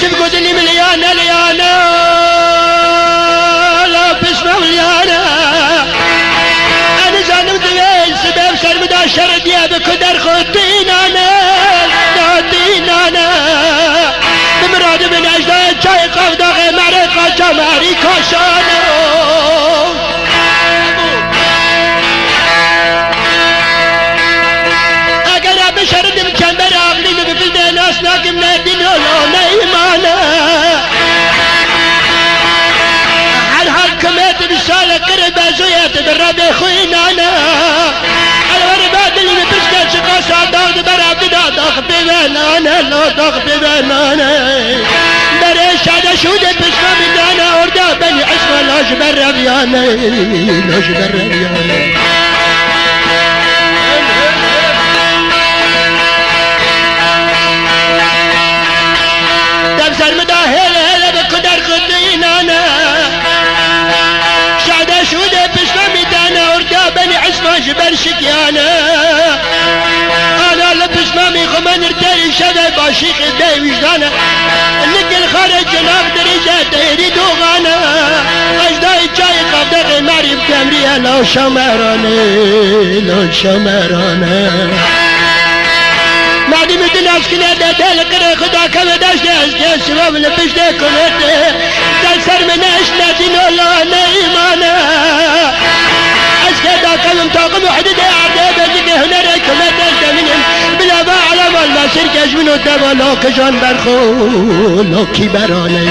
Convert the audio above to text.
يوسف قدني مليانة ليانا لا بسمه مليانا أنا زانم دوين سبب سرمدا شرديا بكدر خطين أنا بمراد من أجداد شاي قفدا غير معرقة جماري كاشانا أقرأ بشرد مكمبر أغلي بفلد ناس ناكم نادين ولا نيمانا هر كميت بسالة قرب زويت بالرب خوينانا الوربات اللي بتشكل شقاصة داغد براب داغ ببنانا لا داغ ببنانا بريش هذا شود بسمة بدانا وردا بني عسوة لاش بربيانا لاش بربيانا دبسر مداهل هلا بقدر خدينانا شعدا شودة بسمة بدانا وردا بني عسوة جبر شكيانا أنا لبسمامي خمان ارتاري شذا باشيخ الداي وجدانا اللي الخارج جناب دريجة دايري دوغانا أجداي جاي قبضة غماري بكامريا لو شمراني مادي مدناس كنا دادال قرى خدا كمداش داس سباب لبش دا كمت دال سر مناش نادين الله نايمانا أسكدا كلم طاقم وحدد عبدا بذيك هنر كمداش دا منهم بلا باعلم المسير كجمنو دبا لو كجان برخو لو كبراني